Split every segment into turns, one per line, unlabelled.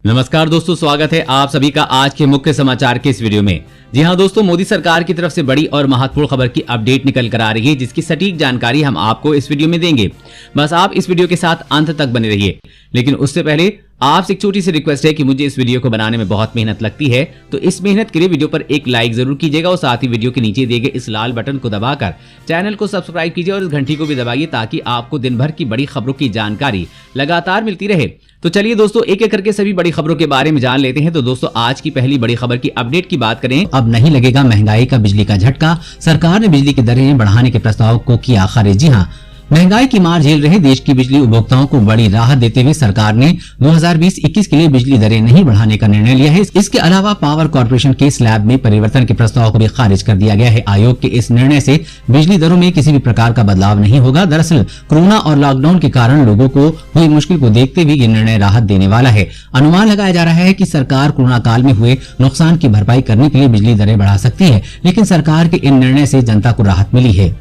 नमस्कार दोस्तों, स्वागत है आप सभी का आज के मुख्य समाचार के इस वीडियो में। जी हां दोस्तों, मोदी सरकार की तरफ से बड़ी और महत्वपूर्ण खबर की अपडेट निकल कर आ रही है, जिसकी सटीक जानकारी हम आपको इस वीडियो में देंगे। बस आप इस वीडियो के साथ अंत तक बने रहिए। लेकिन उससे पहले आपसे एक छोटी सी रिक्वेस्ट है कि मुझे इस वीडियो को बनाने में बहुत मेहनत लगती है, तो इस मेहनत के लिए वीडियो पर एक लाइक जरूर कीजिएगा और साथ ही वीडियो के नीचे दिए गए इस लाल बटन को दबाकर चैनल को सब्सक्राइब कीजिए और इस घंटी को भी दबाइए ताकि आपको दिन भर की बड़ी खबरों की जानकारी लगातार मिलती रहे। तो चलिए दोस्तों, एक एक करके सभी बड़ी खबरों के बारे में जान लेते हैं। तो दोस्तों, आज की पहली बड़ी खबर की अपडेट की बात करें।
अब नहीं लगेगा महंगाई का बिजली का झटका, सरकार ने बिजली की दरें बढ़ाने के प्रस्ताव को किया खारिज। जी हां, महंगाई की मार झेल रहे देश की बिजली उपभोक्ताओं को बड़ी राहत देते हुए सरकार ने 2020-21 के लिए बिजली दरें नहीं बढ़ाने का निर्णय लिया है। इसके अलावा पावर कॉर्पोरेशन के स्लैब में परिवर्तन के प्रस्ताव को भी खारिज कर दिया गया है। आयोग के इस निर्णय से बिजली दरों में किसी भी प्रकार का बदलाव नहीं होगा। दरअसल कोरोना और लॉकडाउन के कारण लोगों को हुई मुश्किल को देखते हुए ये निर्णय राहत देने वाला है। अनुमान लगाया जा रहा है कि सरकार कोरोना काल में हुए नुकसान की भरपाई करने के लिए बिजली दरें बढ़ा सकती है, लेकिन सरकार के इन निर्णय से जनता को राहत मिली है।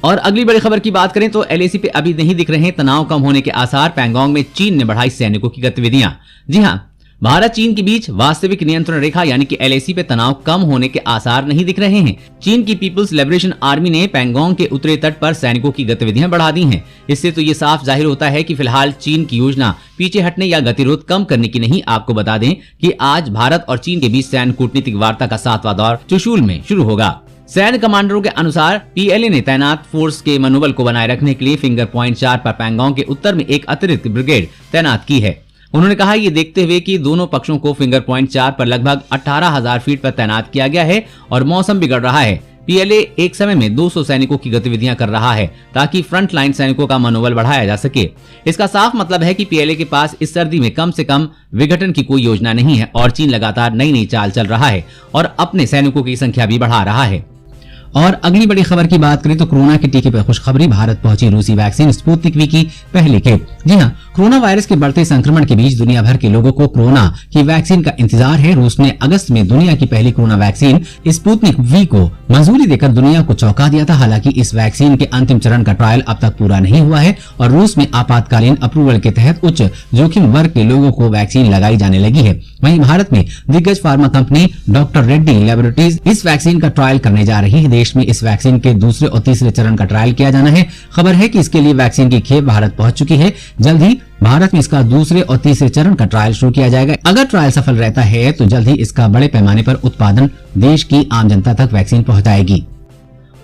और अगली बड़ी खबर की बात करें तो एलएसी पे अभी नहीं दिख रहे तनाव कम होने के आसार। पैंगोंग में चीन ने बढ़ाई सैनिकों की गतिविधियां। जी हां, भारत चीन के बीच वास्तविक नियंत्रण रेखा यानी कि एलएसी पे तनाव कम होने के आसार नहीं दिख रहे हैं। चीन की पीपुल्स लिबरेशन आर्मी ने पैंगोंग के उत्तरी तट पर सैनिकों की गतिविधियां बढ़ा दी हैं। इससे तो ये साफ जाहिर होता है कि फिलहाल चीन की योजना पीछे हटने या गतिरोध कम करने की नहीं। आपको बता दें कि आज भारत और चीन के बीच सैन्य कूटनीतिक वार्ता का 7वां दौर चुशूल में शुरू होगा। सैन्य कमांडरों के अनुसार पीएलए ने तैनात फोर्स के मनोबल को बनाए रखने के लिए फिंगर पॉइंट 4 पर पैंगोंग के उत्तर में एक अतिरिक्त ब्रिगेड तैनात की है। उन्होंने कहा ये देखते हुए कि दोनों पक्षों को फिंगर पॉइंट 4 पर लगभग 18,000 फीट पर तैनात किया गया है और मौसम बिगड़ रहा है। पीएलए एक समय में 200 सैनिकों की गतिविधियां कर रहा है ताकि फ्रंट लाइन सैनिकों का मनोबल बढ़ाया जा सके। इसका साफ मतलब है कि पीएलए के पास इस सर्दी में कम से कम विघटन की कोई योजना नहीं है और चीन लगातार नई नई चाल चल रहा है और अपने सैनिकों की संख्या भी बढ़ा रहा है।
और अगली बड़ी खबर की बात करें तो कोरोना के टीके पर खुशखबरी, भारत पहुंची रूसी वैक्सीन स्पुतनिक वी की पहली खेप। जी हां, कोरोना वायरस के बढ़ते संक्रमण के बीच दुनिया भर के लोगों को कोरोना की वैक्सीन का इंतजार है। रूस ने अगस्त में दुनिया की पहली कोरोना वैक्सीन स्पुतनिक वी को मंजूरी देकर दुनिया को चौंका दिया था। हालांकि इस वैक्सीन के अंतिम चरण का ट्रायल अब तक पूरा नहीं हुआ है और रूस में आपातकालीन अप्रूवल के तहत उच्च जोखिम वर्ग के लोगों को वैक्सीन लगाई जाने लगी है। वहीं भारत में दिग्गज pharma company doctor Reddy laboratories इस वैक्सीन का ट्रायल करने जा रही है। देश में इस वैक्सीन के दूसरे और तीसरे चरण का ट्रायल किया जाना है। खबर है कि इसके लिए वैक्सीन की खेप भारत पहुंच चुकी है। जल्द ही भारत में इसका दूसरे और तीसरे चरण का ट्रायल शुरू किया जाएगा। अगर ट्रायल सफल रहता है तो जल्द ही इसका बड़े पैमाने पर उत्पादन देश की आम जनता तक वैक्सीन पहुंचाएगी।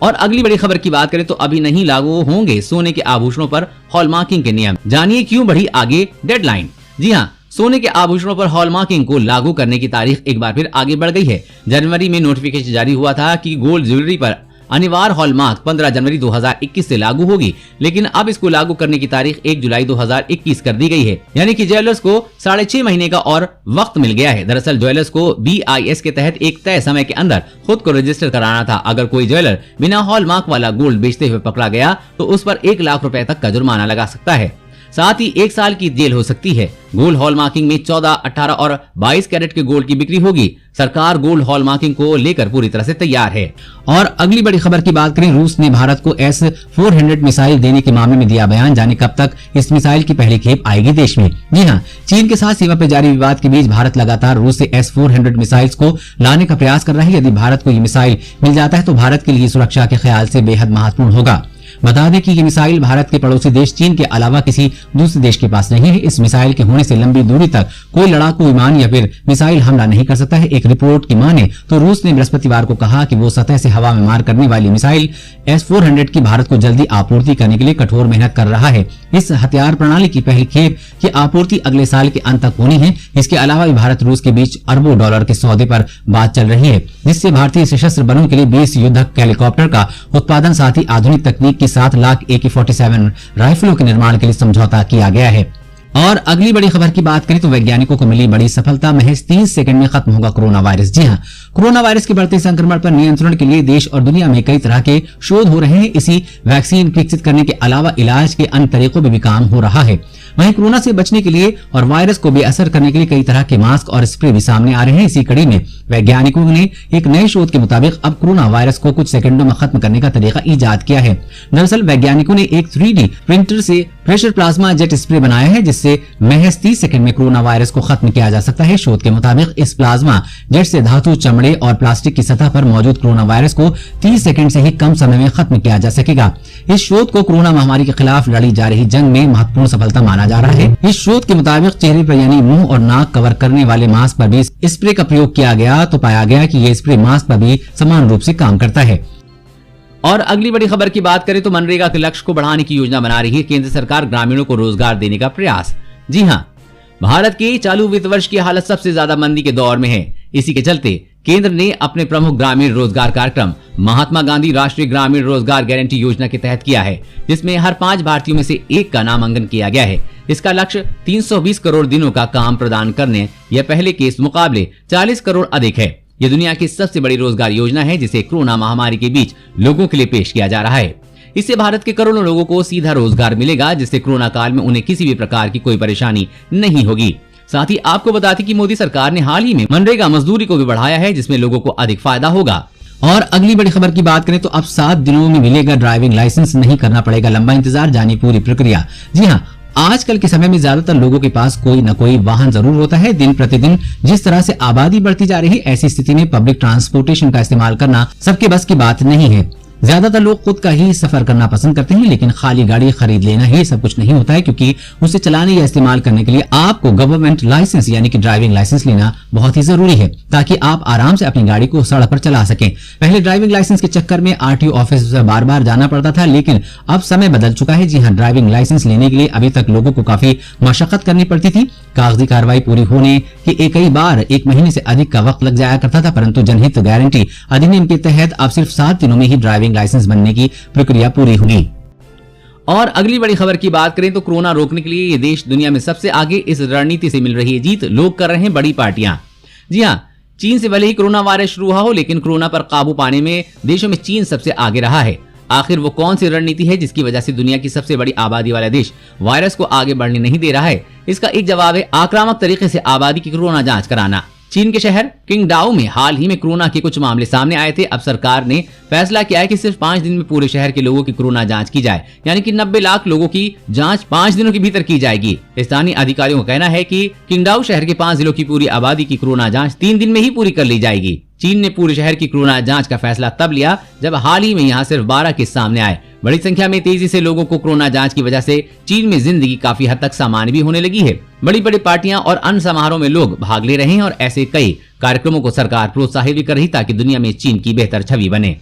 और अगली बड़ी खबर की बात करें तो अभी नहीं लागू होंगे सोने के आभूषणों पर हॉलमार्किंग के नियम। जानिए क्यों बढ़ी आगे डेडलाइन। जी हां, सोने के आभूषणों पर हॉलमार्किंग को लागू करने की तारीख एक बार फिर आगे बढ़ गई है। जनवरी में नोटिफिकेशन जारी हुआ था कि गोल्ड ज्वेलरी पर अनिवार्य हॉलमार्क 15 जनवरी 2021 से लागू होगी, लेकिन अब इसको लागू करने की तारीख 1 जुलाई 2021 कर दी गई है। यानी कि ज्वेलर्स को 6.5 महीने का और वक्त मिल गया है। दरअसल ज्वेलर्स को BIS के तहत एक तय समय के अंदर खुद को रजिस्टर कराना था। अगर कोई ज्वेलर बिना हॉलमार्क वाला गोल्ड बेचते हुए पकड़ा गया तो उस पर 1 लाख रुपए तक का जुर्माना लगा सकता है, साथ ही 1 साल की जेल हो सकती है। गोल्ड हॉलमार्किंग में 14, 18 और 22 कैरेट के गोल्ड की बिक्री होगी। सरकार गोल्ड हॉलमार्किंग को लेकर पूरी तरह से तैयार है।
और अगली बड़ी खबर की बात करें, रूस ने भारत को S-400 मिसाइल देने के मामले में दिया बयान। जाने कब तक इस मिसाइल की पहली खेप आएगी देश में। जी हां, चीन के साथ सीमा पर जारी विवाद के बीच भारत लगातार रूस से S-400 मिसाइल्स को लाने का प्रयास कर रहा है। यदि भारत को ये मिसाइल मिल जाता है तो भारत के लिए सुरक्षा के ख्याल से बेहद महत्वपूर्ण होगा। बता दें कि ये मिसाइल भारत के पड़ोसी देश चीन के अलावा किसी दूसरे देश के पास नहीं है। इस मिसाइल के होने से लंबी दूरी तक कोई लड़ाकू विमान या फिर मिसाइल हमला नहीं कर सकता है। एक रिपोर्ट की माने तो रूस ने बृहस्पतिवार को कहा कि वो सतह से हवा में मार करने वाली मिसाइल S-400 की भारत को जल्दी आपूर्ति करने के लिए कठोर मेहनत कर रहा है। इस हथियार प्रणाली की पहली खेप की आपूर्ति अगले साल के अंत तक होनी है। इसके अलावा भी भारत रूस के बीच अरबों डॉलर के सौदे पर बात चल रही है, जिससे भारतीय सशस्त्र बलों के लिए 20 युद्धक हेलीकॉप्टर का उत्पादन, साथ ही आधुनिक तकनीक के 7 लाख AK-47 राइफलों के निर्माण के लिए समझौता किया गया है। और अगली बड़ी खबर की बात करें तो वैज्ञानिकों को मिली बड़ी सफलता, महज 30 सेकंड में खत्म होगा कोरोना वायरस। जी हां, कोरोना वायरस के बढ़ते संक्रमण पर नियंत्रण के लिए देश और दुनिया में कई तरह के शोध हो रहे हैं। इसी वैक्सीन विकसित करने के अलावा इलाज के अन्य तरीकों में भी काम हो रहा है। वहीं कोरोना से बचने के लिए और वायरस को बेअसर करने के लिए कई तरह के मास्क और स्प्रे भी सामने आ रहे हैं। इसी कड़ी में वैज्ञानिकों ने एक नए शोध के मुताबिक अब कोरोना वायरस को कुछ सेकंडों में खत्म करने का तरीका ईजाद किया है। दरअसल वैज्ञानिकों ने एक 3D प्रिंटर से प्रेशर प्लाज्मा जेट स्प्रे बनाया है जिससे महज 30 सेकंड में कोरोना वायरस को खत्म किया जा सकता है। शोध के मुताबिक इस प्लाज्मा जेट से धातु, चमड़े और प्लास्टिक की सतह पर मौजूद कोरोना वायरस को 30 सेकंड से ही कम समय में खत्म किया जा सकेगा। इस शोध को कोरोना महामारी के खिलाफ लड़ी जा रही जंग में महत्वपूर्ण सफलता माना जा रहा है। इस शोध के मुताबिक चेहरे पर यानी मुंह और नाक कवर करने वाले मास्क पर भी स्प्रे का प्रयोग किया गया तो पाया गया कि ये स्प्रे मास्क पर भी समान रूप से काम करता है।
और अगली बड़ी खबर की बात करें तो मनरेगा के लक्ष्य को बढ़ाने की योजना बना रही है केंद्र सरकार, ग्रामीणों को रोजगार देने का प्रयास। जी हां, भारत के चालू वित्त वर्ष की हालत सबसे ज्यादा मंदी के दौर में है। इसी के चलते केंद्र ने अपने प्रमुख ग्रामीण रोजगार कार्यक्रम महात्मा गांधी राष्ट्रीय ग्रामीण रोजगार गारंटी योजना के तहत किया है, जिसमें हर 5 भारतीयों में से एक का नामांकन किया गया है। इसका लक्ष्य 320 करोड़ दिनों का काम प्रदान करने यह पहले के इस मुकाबले 40 करोड़ अधिक है। यह दुनिया की सबसे बड़ी रोजगार योजना है जिसे कोरोना महामारी के बीच लोगों के लिए पेश किया जा रहा है। इससे भारत के करोड़ों लोगों को सीधा रोजगार मिलेगा, जिससे कोरोना काल में उन्हें किसी भी प्रकार की कोई परेशानी नहीं होगी। साथ ही आपको बताते कि मोदी सरकार ने हाल ही में मनरेगा मजदूरी को भी बढ़ाया है, जिसमें लोगों को अधिक फायदा होगा।
और अगली बड़ी खबर की बात करें तो अब 7 दिनों में मिलेगा ड्राइविंग लाइसेंस, नहीं करना पड़ेगा लंबा इंतजार, जानी पूरी प्रक्रिया। जी हाँ, आजकल के समय में ज्यादातर लोगों के पास कोई न कोई वाहन जरूर होता है। दिन प्रतिदिन जिस तरह से आबादी बढ़ती जा रही है, ऐसी स्थिति में पब्लिक ट्रांसपोर्टेशन का इस्तेमाल करना सबके बस की बात नहीं है। ज्यादातर लोग खुद का ही सफर करना पसंद करते हैं, लेकिन खाली गाड़ी खरीद लेना ही सब कुछ नहीं होता है, क्योंकि उसे चलाने या इस्तेमाल करने के लिए आपको गवर्नमेंट लाइसेंस यानी कि ड्राइविंग लाइसेंस लेना बहुत ही जरूरी है, ताकि आप आराम से अपनी गाड़ी को सड़क पर चला सकें। पहले ड्राइविंग लाइसेंस के चक्कर में आरटीओ ऑफिस बार बार जाना पड़ता था, लेकिन अब समय बदल चुका है। जी हाँ, ड्राइविंग लाइसेंस लेने के लिए अभी तक लोगों को काफी मशक्कत करनी पड़ती थी। कागजी कार्रवाई पूरी होने के कई बार 1 महीने से अधिक का वक्त लग जाया करता था, परंतु जनहित गारंटी अधिनियम के तहत अब सिर्फ 7 दिनों में ही ड्राइविंग लाइसेंस बनने की प्रक्रिया पूरी होगी।
और अगली बड़ी खबर की बात करें तो कोरोना रोकने के लिए ये देश दुनिया में सबसे आगे, इस रणनीति से मिल रही है जीत, लोग कर रहे हैं बड़ी पार्टियां। जी हां, चीन से भले ही कोरोना वायरस शुरू हुआ हो, लेकिन कोरोना पर काबू पाने में देशों में चीन सबसे आगे रहा है। आखिर वो कौन सी रणनीति है जिसकी वजह से दुनिया की सबसे बड़ी आबादी वाला देश वायरस को आगे बढ़ने नहीं दे रहा है? इसका एक जवाब है आक्रामक तरीके से आबादी की कोरोना जांच कराना। चीन के शहर किंगडाओ में हाल ही में कोरोना के कुछ मामले सामने आए थे। अब सरकार ने फैसला किया है कि सिर्फ 5 दिन में पूरे शहर के लोगों की कोरोना जांच की जाए, यानी कि 90 लाख लोगों की जांच 5 दिनों के भीतर की जाएगी। स्थानीय अधिकारियों का कहना है कि किंगडाओ शहर के 5 जिलों की पूरी आबादी की कोरोना जांच 3 दिन में ही पूरी कर ली जाएगी। चीन ने पूरे शहर की कोरोना जांच का फैसला तब लिया जब हाल ही में यहाँ सिर्फ 12 केस सामने आए। बड़ी संख्या में तेजी से लोगों को कोरोना जांच की वजह से चीन में जिंदगी काफी हद तक सामान्य भी होने लगी है। बड़ी बड़ी पार्टियां और अन्य समारोह में लोग भाग ले रहे हैं और ऐसे कई कार्यक्रमों को सरकार प्रोत्साहित भी कर रही ताकि दुनिया में चीन की बेहतर छवि बने।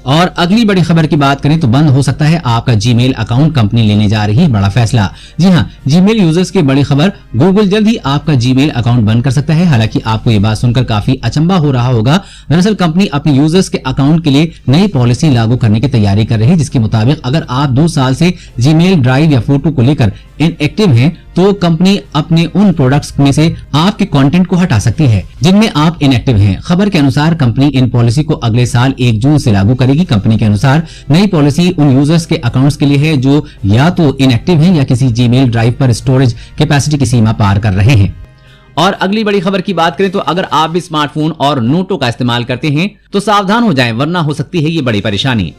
और अगली बड़ी खबर की बात करें तो बंद हो सकता है आपका जीमेल अकाउंट, कंपनी लेने जा रही है बड़ा फैसला। जी हां, जीमेल यूजर्स की बड़ी खबर, गूगल जल्द ही आपका जीमेल अकाउंट बंद कर सकता है। हालांकि आपको ये बात सुनकर काफी अचंभा हो रहा होगा। दरअसल कंपनी अपने यूजर्स के अकाउंट के लिए नई पॉलिसी लागू करने की तैयारी कर रही है, जिसके मुताबिक अगर आप 2 साल से जीमेल, ड्राइव या फोटो को लेकर इनएक्टिव हैं, तो कंपनी अपने उन प्रोडक्ट्स में से आपके कंटेंट को हटा सकती है जिनमें आप इनएक्टिव हैं। खबर के अनुसार कंपनी इन पॉलिसी को अगले साल 1 जून से लागू करेगी। कंपनी के अनुसार नई पॉलिसी उन यूजर्स के अकाउंट्स के लिए है जो या तो इनएक्टिव हैं या किसी जीमेल, ड्राइव पर स्टोरेज कैपेसिटी की सीमा पार कर रहे हैं।
और अगली बड़ी खबर की बात करें तो अगर आप भी स्मार्टफोन और नोटों का इस्तेमाल करते हैं तो सावधान हो जाएं, वरना हो सकती है ये बड़ी परेशानी।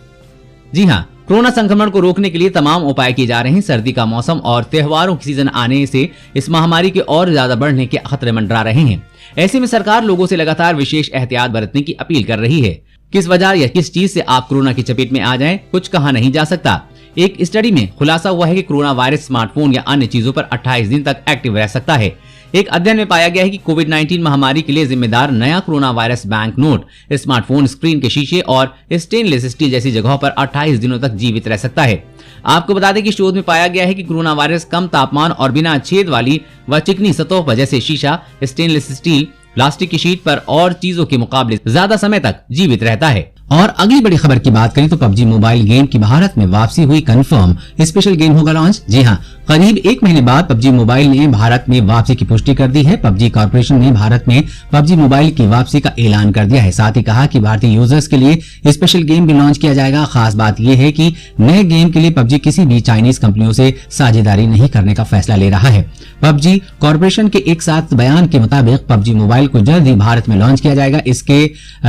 जी हाँ, कोरोना संक्रमण को रोकने के लिए तमाम उपाय किए जा रहे हैं। सर्दी का मौसम और त्योहारों की सीजन आने से इस महामारी के और ज्यादा बढ़ने के खतरे मंडरा रहे हैं। ऐसे में सरकार लोगों से लगातार विशेष एहतियात बरतने की अपील कर रही है। किस वजह या किस चीज से आप कोरोना की चपेट में आ जाएं, कुछ कहा नहीं जा सकता। एक स्टडी में खुलासा हुआ है कि कोरोना वायरस स्मार्टफोन या अन्य चीजों पर 28 दिन तक एक्टिव रह सकता है। एक अध्ययन में पाया गया है कि कोविड-19 महामारी के लिए जिम्मेदार नया corona virus bank note smartphone screen के शीशे और स्टेनलेस स्टील जैसी जगहों पर 28 दिनों तक जीवित रह सकता है। आपको बता दें कि शोध में पाया गया है कि कोरोना वायरस कम तापमान और बिना छेद वाली व चिकनी सतहों पर जैसे शीशा, स्टेनलेस स्टील, प्लास्टिक की शीट पर और चीजों के मुकाबले ज्यादा समय तक जीवित रहता है।
और अगली बड़ी खबर की बात करें तो पबजी मोबाइल गेम की भारत में वापसी हुई कंफर्म, स्पेशल गेम होगा लॉन्च। जी हां, करीब 1 महीने बाद पबजी मोबाइल ने भारत में वापसी की पुष्टि कर दी है। पबजी कॉर्पोरेशन ने भारत में पबजी मोबाइल की वापसी का ऐलान कर दिया है। साथ ही कहा कि भारतीय यूजर्स के लिए स्पेशल गेम भी लॉन्च किया जाएगा। खास बात यह है कि नए गेम के लिए पबजी किसी भी चाइनीज कंपनियों से साझेदारी नहीं करने का फैसला ले रहा है। पबजी कॉर्पोरेशन के एक साथ बयान के मुताबिक पबजी मोबाइल को जल्द ही भारत में लॉन्च किया जाएगा। इसके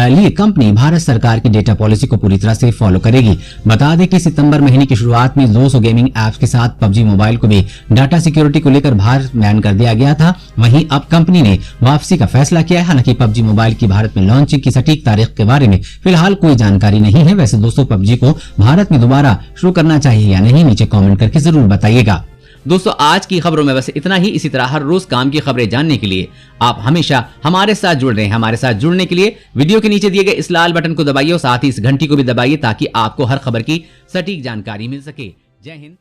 लिए कंपनी भारत सरकार की डेटा पॉलिसी को पूरी तरह से फॉलो करेगी। बता दें कि सितंबर महीने की शुरुआत में 200 गेमिंग ऐप्स के साथ पबजी मोबाइल को भी डाटा सिक्योरिटी को लेकर भारत बैन कर दिया गया था। वहीं अब कंपनी ने वापसी का फैसला किया है। हालांकि पबजी मोबाइल की भारत में लॉन्चिंग की सटीक तारीख के बारे में फिलहाल कोई जानकारी नहीं है। वैसे दोस्तों, पबजी को भारत में दोबारा शुरू करना चाहिए या नहीं, नीचे कमेंट करके जरूर बताइएगा।
दोस्तों, आज की खबरों में बस इतना ही। इसी तरह हर रोज काम की खबरें जानने के लिए आप हमेशा हमारे साथ जुड़ रहे हैं। हमारे साथ जुड़ने के लिए वीडियो के नीचे दिए गए इस लाल बटन को दबाइए और साथ ही इस घंटी को भी दबाइए ताकि आपको हर खबर की सटीक जानकारी मिल सके। जय हिंद।